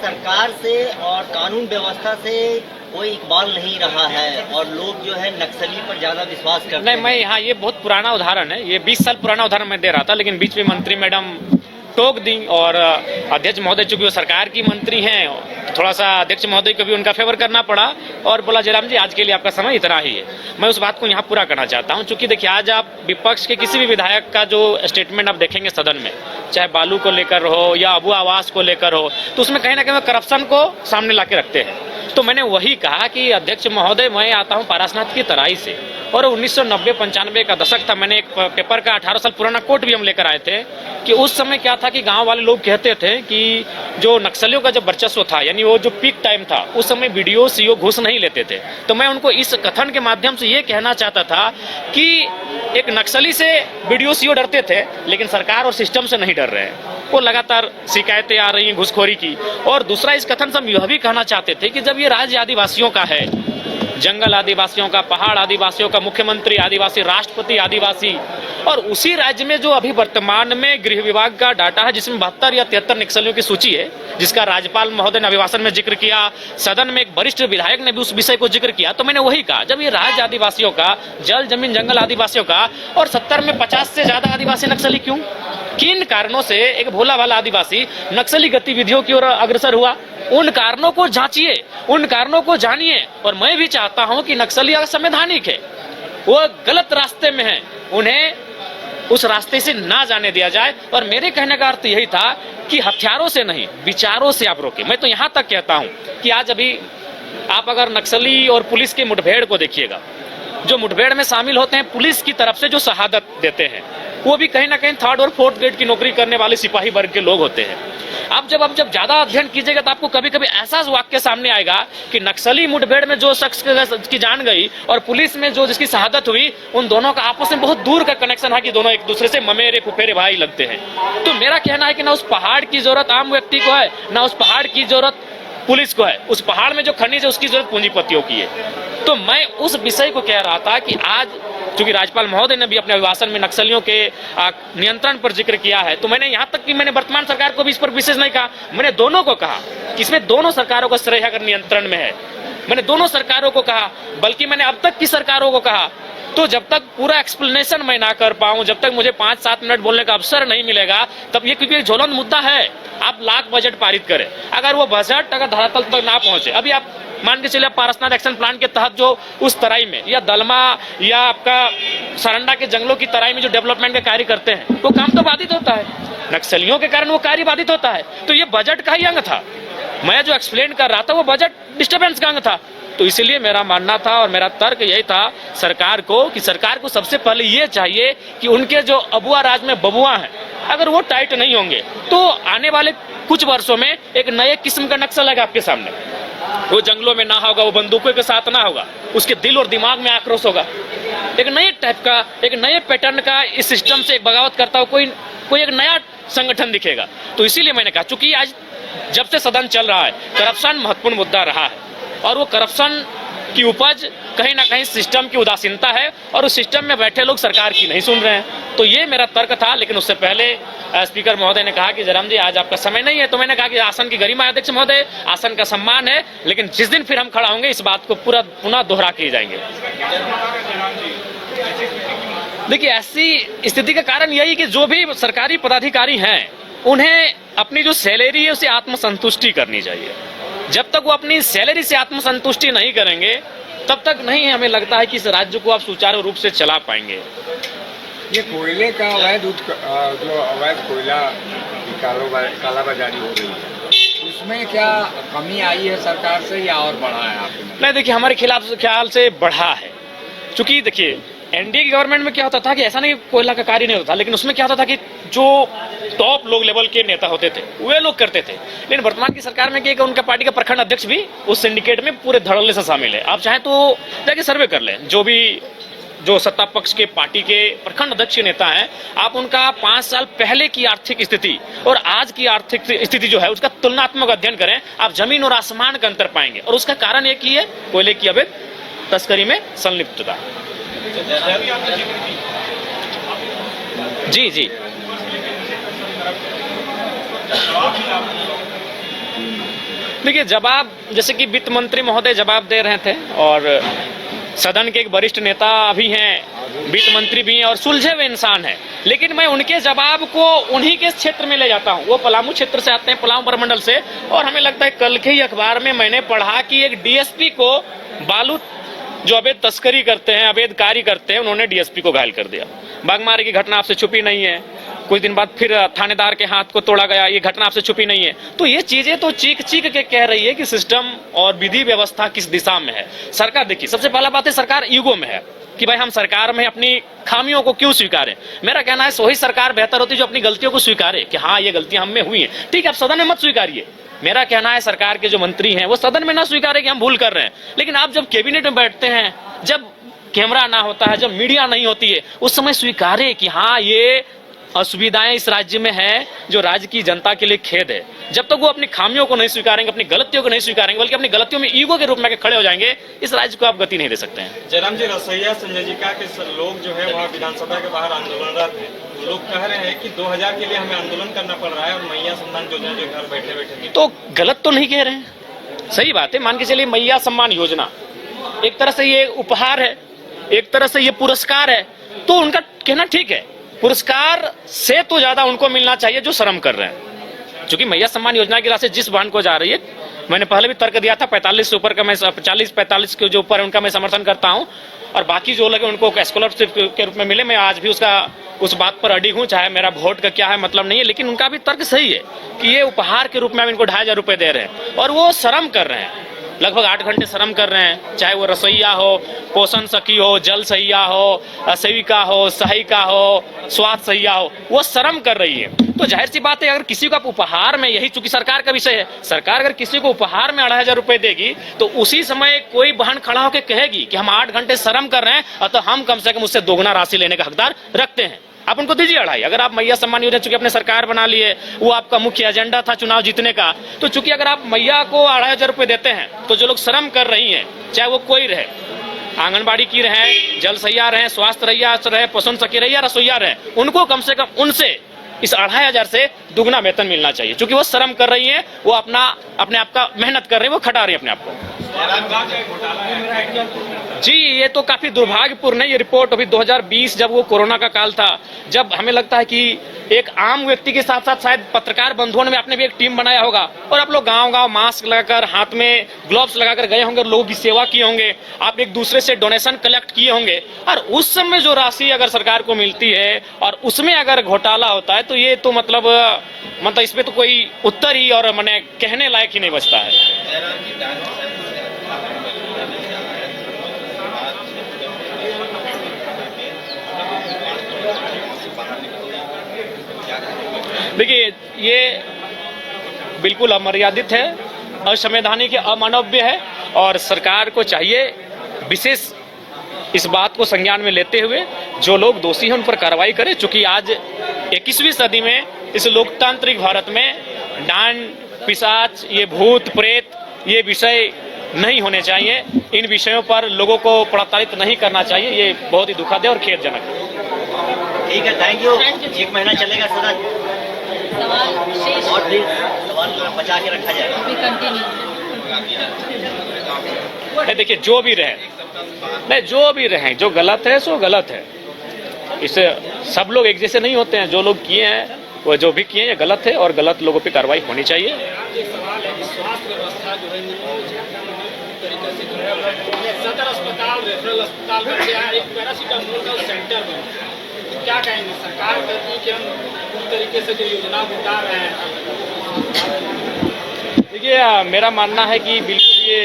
सरकार से और कानून व्यवस्था से कोई इकबाल नहीं रहा है और लोग जो है नक्सली पर ज्यादा विश्वास करते नहीं, मैं यहाँ ये बहुत पुराना उदाहरण है, ये 20 साल पुराना उदाहरण मैं दे रहा था, लेकिन बीच में मंत्री मैडम टोक दी और अध्यक्ष महोदय चूंकि वो सरकार की मंत्री हैं, थोड़ा सा अध्यक्ष महोदय को भी उनका फेवर करना पड़ा और बोला जयराम जी आज के लिए आपका समय इतना ही है। मैं उस बात को यहाँ पूरा करना चाहता हूँ, चूंकि देखिए आज आप विपक्ष के किसी भी विधायक का जो स्टेटमेंट आप देखेंगे सदन में, चाहे बालू को लेकर हो या अबू आवास को लेकर हो, तो उसमें कहीं ना कहीं करप्शन को सामने ला के रखते हैं। तो मैंने वही कहा कि अध्यक्ष महोदय मैं आता हूँ पारसनाथ की तराई से और 1990-95 का दशक था। मैंने एक पेपर का 18 साल पुराना कोट भी हम लेकर आए थे कि उस समय क्या था कि गांव वाले लोग कहते थे कि जो नक्सलियों का जो वर्चस्व था, यानी वो जो पीक टाइम था, उस समय बीडीओ सीओ घूस नहीं लेते थे। तो मैं उनको इस कथन के माध्यम से ये कहना चाहता था कि एक नक्सली से बीडीओ सीओ डरते थे, लेकिन सरकार और सिस्टम से नहीं डर रहे हैं। वो लगातार शिकायतें आ रही हैं घुसखोरी की। और दूसरा इस कथन से हम यह भी कहना चाहते थे कि जब ये राज्य आदिवासियों का है, जंगल आदिवासियों का, पहाड़ आदिवासियों का, मुख्यमंत्री आदिवासी, राष्ट्रपति आदिवासी, और उसी राज्य में जो अभी वर्तमान में गृह विभाग का डाटा है जिसमें 72 या 73 नक्सलियों की सूची है, जिसका राज्यपाल महोदय ने अभिभाषण में जिक्र किया, सदन में एक वरिष्ठ विधायक ने भी उस विषय को जिक्र किया। तो मैंने वही कहा जब ये राज्य आदिवासियों का, जल जमीन जंगल आदिवासियों का, और 70 में 50 से ज्यादा आदिवासी नक्सली क्यों, किन कारणों से एक भोला भाला आदिवासी नक्सली गतिविधियों की ओर अग्रसर हुआ, उन कारणों को जांचिए, उन कारणों को जानिए। और मैं भी चाहता हूं कि नक्सली असंवैधानिक है, वो गलत रास्ते में है, उन्हें उस रास्ते से ना जाने दिया जाए। और मेरे कहने का अर्थ यही था कि हथियारों से नहीं, विचारों से आप रोके। मैं तो यहां तक कहता हूं कि आज अभी आप अगर नक्सली और पुलिस की मुठभेड़ को देखिएगा, जो मुठभेड़ में शामिल होते हैं पुलिस की तरफ से जो शहादत देते हैं, वो भी कहीं ना कहीं 3rd और 4th ग्रेड की नौकरी करने वाले सिपाही वर्ग के लोग होते हैं। अब जब ज्यादा अध्ययन कीजिएगा तो आपको कभी कभी ऐसा वाक्य सामने आएगा कि नक्सली मुठभेड़ में जो शख्स की जान गई और पुलिस में जो जिसकी शहादत हुई, उन दोनों का आपस में बहुत दूर का कनेक्शन है कि दोनों एक दूसरे से ममेरे फुफेरे भाई लगते हैं। तो मेरा कहना है कि ना उस पहाड़ की जरूरत आम व्यक्ति को है, ना उस पहाड़ की जरूरत पुलिस को है। उस पहाड़ में जो खनिज है उसकी जरूरत पूंजीपतियों की है। तो मैं उस विषय को कह रहा था कि आज चूंकि राज्यपाल महोदय ने भी अपने अभिभाषण में नक्सलियों के नियंत्रण पर जिक्र किया है, तो मैंने यहां तक कि मैंने वर्तमान सरकार को भी इस पर विशेष नहीं कहा, मैंने दोनों को कहा कि इसमें दोनों सरकारों का श्रेय अगर नियंत्रण में है, मैंने दोनों सरकारों को कहा, बल्कि मैंने अब तक की सरकारों को कहा। तो जब तक पूरा एक्सप्लेनेशन मैं ना कर पाऊं, जब तक मुझे 5-7 मिनट बोलने का अवसर नहीं मिलेगा, तब ये क्योंकि एक ज्वलंत मुद्दा है। आप लाख बजट पारित करें, अगर वो बजट अगर धरातल तक ना पहुंचे, अभी आप मान के चलिए पारसनाथ एक्शन प्लान के तहत जो उस तराई में या दलमा या आपका सरंडा के जंगलों की तराई में जो डेवलपमेंट के कार्य करते हैं, वो काम तो बाधित होता है, नक्सलियों के कारण वो कार्य बाधित होता है। तो ये बजट का ही अंग था, मैं जो एक्सप्लेन कर रहा था वो बजट डिस्टर्बेंस का अंग था। तो इसलिए मेरा मानना था और मेरा तर्क यही था सरकार को कि सरकार को सबसे पहले ये चाहिए कि उनके जो अबुआ राज में बबुआ हैं, अगर वो टाइट नहीं होंगे तो आने वाले कुछ वर्षों में एक नए किस्म का नक्सल आएगा आपके सामने। वो जंगलों में ना होगा, वो बंदूकों के साथ ना होगा, उसके दिल और दिमाग में आक्रोश होगा, एक नए टाइप का, एक नए पैटर्न का इस सिस्टम से एक बगावत करता हो कोई एक नया संगठन दिखेगा। तो इसीलिए मैंने कहा, चूंकि आज जब से सदन चल रहा है करप्शन महत्वपूर्ण मुद्दा रहा है और वो करप्शन की उपज कहीं ना कहीं सिस्टम की उदासीनता है और उस सिस्टम में बैठे लोग सरकार की नहीं सुन रहे हैं। तो ये मेरा तर्क था। लेकिन उससे पहले स्पीकर महोदय ने कहा कि जयराम जी आज आपका समय नहीं है, तो मैंने कहा कि आसन की गरिमा है अध्यक्ष महोदय, आसन का सम्मान है, लेकिन जिस दिन फिर हम खड़ा होंगे इस बात को पूरा पुनः दोहरा के जाएंगे। देखिए ऐसी स्थिति का कारण यही कि जो भी सरकारी पदाधिकारी हैं उन्हें अपनी जो सैलरी है उसे आत्मसंतुष्टि करनी चाहिए। जब तक वो अपनी सैलरी से आत्मसंतुष्टि नहीं करेंगे तब तक नहीं हमें लगता है कि इस राज्य को आप सुचारू रूप से चला पाएंगे। ये कोयले का जो अवैध कोयला की कालाबाजारी हो रही है, उसमें क्या कमी आई है सरकार से या और बढ़ा है आपके? नहीं, देखिए हमारे खिलाफ ख्याल से बढ़ा है। चूंकि देखिए एनडीए की गवर्नमेंट में क्या होता था कि ऐसा नहीं कोयला का कार्य नहीं होता, लेकिन उसमें क्या होता था कि जो टॉप लोग लेवल के नेता होते थे वे लोग करते थे। लेकिन वर्तमान की सरकार में क्या उनका पार्टी का प्रखंड अध्यक्ष भी उस सिंडिकेट में पूरे धड़ल्ले से शामिल है। आप चाहें तो जाके सर्वे कर लें, जो सत्ता पक्ष के पार्टी के प्रखंड अध्यक्ष नेता हैं, आप उनका 5 साल पहले की आर्थिक स्थिति और आज की आर्थिक स्थिति जो है उसका तुलनात्मक अध्ययन करें, आप जमीन और आसमान का अंतर पाएंगे। और उसका कारण एक ही है, कोयले की अवैध तस्करी में संलिप्तता। जी जी देखिए, जवाब जैसे कि वित्त मंत्री महोदय जवाब दे रहे थे और सदन के एक वरिष्ठ नेता भी हैं, वित्त मंत्री भी हैं और सुलझे हुए इंसान हैं, लेकिन मैं उनके जवाब को उन्हीं के क्षेत्र में ले जाता हूं। वो पलामू क्षेत्र से आते हैं, पलामू प्रमंडल से, और हमें लगता है कल के ही अखबार में मैंने पढ़ा कि एक डीएसपी को बालू जो अवैध तस्करी करते हैं, अवैध कार्य करते हैं, उन्होंने डीएसपी को घायल कर दिया। बागमारे की घटना आपसे छुपी नहीं है, कुछ दिन बाद फिर थानेदार के हाथ को तोड़ा गया, ये घटना आपसे छुपी नहीं है। तो ये चीजें तो चीख चीख के कह रही है कि सिस्टम और विधि व्यवस्था किस दिशा में है। सरकार, देखिए, सबसे पहला बात है सरकार ईगो में है कि भाई हम सरकार में अपनी खामियों को क्यों स्वीकारें। मेरा कहना है वही सरकार बेहतर होती जो अपनी गलतियों को स्वीकारे कि हाँ ये गलतियां हम में हुई हैं। ठीक है, आप सदन में मत स्वीकारिए। मेरा कहना है सरकार के जो मंत्री हैं वो सदन में ना स्वीकारे कि हम भूल कर रहे हैं, लेकिन आप जब कैबिनेट में बैठते हैं, जब कैमरा ना होता है, जब मीडिया नहीं होती है, उस समय स्वीकारे कि हाँ ये असुविधाएं इस राज्य में है जो राज्य की जनता के लिए खेद है। जब तक वो अपनी खामियों को नहीं स्वीकारेंगे, अपनी गलतियों को नहीं स्वीकारेंगे, बल्कि अपनी गलतियों में ईगो के रूप में खड़े हो जाएंगे, इस राज्य को आप गति नहीं दे सकते हैं। जयराम जी, रसोईया संजय जी का लोग जो है वहाँ विधानसभा के बाहर आंदोलनरत हैं। लोग कह रहे हैं कि 2000 के लिए हमें आंदोलन करना पड़ रहा है और मैया सम्मान योजना जो घर बैठे बैठे। तो गलत तो नहीं कह रहे हैं, सही बात है। मान के चलिए मैया सम्मान योजना एक तरह से ये उपहार है, एक तरह से ये पुरस्कार है, तो उनका कहना ठीक है। पुरस्कार से तो ज्यादा उनको मिलना चाहिए जो श्रम कर रहे हैं, क्योंकि मैया सम्मान योजना की राशि जिस बहन को जा रही है, मैंने पहले भी तर्क दिया था 45 से ऊपर का, मैं 40-45 के जो ऊपर है उनका मैं समर्थन करता हूं, और बाकी जो लगे उनको स्कॉलरशिप के रूप में मिले, मैं आज भी उस बात पर अडिग हूं, चाहे मेरा वोट का क्या है मतलब नहीं है, लेकिन उनका भी तर्क सही है कि ये उपहार के रूप में हम इनको 2500 रुपए दे रहे हैं और वो श्रम कर रहे हैं, लगभग 8 घंटे श्रम कर रहे हैं, चाहे वो रसोईया हो, पोषण सखी हो, जल सहिया हो, सेविका हो, सहायिका हो, स्वास्थ्य सहिया हो, वो श्रम कर रही है। तो जाहिर सी बात है अगर किसी को आप उपहार में, यही चूंकि सरकार का विषय है, सरकार अगर किसी को उपहार में 2500 रुपए देगी तो उसी समय कोई बहन खड़ा होकर कहेगी कि हम 8 घंटे श्रम कर रहे हैं तो हम कम से कम उससे दोगुना राशि लेने का हकदार रखते हैं। आप उनको दीजिए 2.5। अगर आप मैया सम्मान योजना चूंकि अपने सरकार बना लिए, वो आपका मुख्य एजेंडा था चुनाव जीतने का, तो चूंकि अगर आप मैया को 2500 रुपए देते हैं तो जो लोग श्रम कर रही हैं, चाहे वो कोई रहे, आंगनबाड़ी की रहे, जल सहिया रहे, स्वास्थ्य रहिया रहे, पोषण सखी रहे या रसोईया रहे, उनको कम से कम उनसे इस 2500 से दुगना वेतन मिलना चाहिए, क्योंकि वो श्रम कर रही हैं, वो अपने आप का मेहनत कर रही है, वो खटा रही है अपने आप को। जी, ये तो काफी दुर्भाग्यपूर्ण है। ये रिपोर्ट अभी 2020 जब वो कोरोना का काल था, जब हमें लगता है कि एक आम व्यक्ति के साथ साथ शायद पत्रकार बंधुओं ने आपने भी एक टीम बनाया होगा और आप लोग गांव-गांव मास्क लगाकर, हाथ में ग्लव्स लगाकर गए होंगे, लोगों की सेवा किए होंगे, आप एक दूसरे से डोनेशन कलेक्ट किए होंगे, और उस समय जो राशि अगर सरकार को मिलती है और उसमें अगर घोटाला होता है तो ये तो मतलब इसमें तो कोई उत्तर ही और मैंने कहने लायक ही नहीं बचता है। देखिए, ये बिल्कुल अमर्यादित है, असंवैधानिक, अमानवीय है, और सरकार को चाहिए विशेष इस बात को संज्ञान में लेते हुए जो लोग दोषी हैं उन पर कार्रवाई करे, क्योंकि आज 21वीं सदी में इस लोकतांत्रिक भारत में डांड पिशाच, ये भूत प्रेत, ये विषय नहीं होने चाहिए। इन विषयों पर लोगों को प्रताड़ित नहीं करना चाहिए। ये बहुत ही दुखद है और खेदजनक है। ठीक है, थैंक यू। 1 महीना चलेगा सदन, और भी सवाल बचा के रखा जाएगा। देखिए, जो भी रहे, नहीं जो भी रहे, जो गलत है सो गलत है। इससे सब लोग एक जैसे नहीं होते हैं। जो लोग किए हैं वो जो भी किए हैं गलत है और गलत लोगों पे कार्रवाई होनी चाहिए। सवाल है कि स्वास्थ्य व्यवस्था जो है तरीके से जो है सदर अस्पताल, रेफरल अस्पताल बन गया, एक पैरासीटामोल का सेंटर बन गया। तो क्या कहेंगे, सरकार कहती है कि हम उस तरीके से जो योजना बता रहे हैं। देखिए, मेरा मानना है कि बिल्कुल ये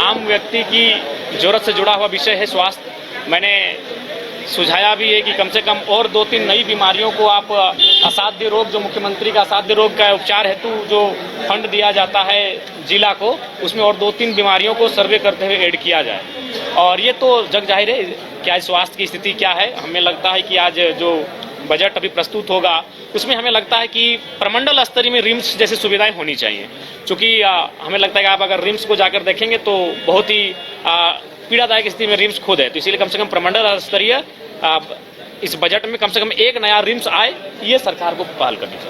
आम व्यक्ति की जरूरत से जुड़ा हुआ विषय है स्वास्थ्य। मैंने सुझाया भी है कि कम से कम और 2-3 नई बीमारियों को आप असाध्य रोग, जो मुख्यमंत्री का असाध्य रोग का उपचार हेतु जो फंड दिया जाता है जिला को, उसमें और 2-3 बीमारियों को सर्वे करते हुए ऐड किया जाए। और ये तो जग जाहिर है कि आज स्वास्थ्य की स्थिति क्या है। हमें लगता है कि आज जो बजट अभी प्रस्तुत होगा उसमें हमें लगता है कि प्रमंडल स्तरीय में रिम्स जैसी सुविधाएं होनी चाहिए, क्योंकि हमें लगता है कि आप अगर रिम्स को जाकर देखेंगे तो बहुत ही पीड़ादायक स्थिति में रिम्स खुद है। तो इसीलिए कम से कम प्रमंडल स्तरीय इस बजट में कम से कम एक नया रिम्स आए, ये सरकार को पहल करनी चाहिए।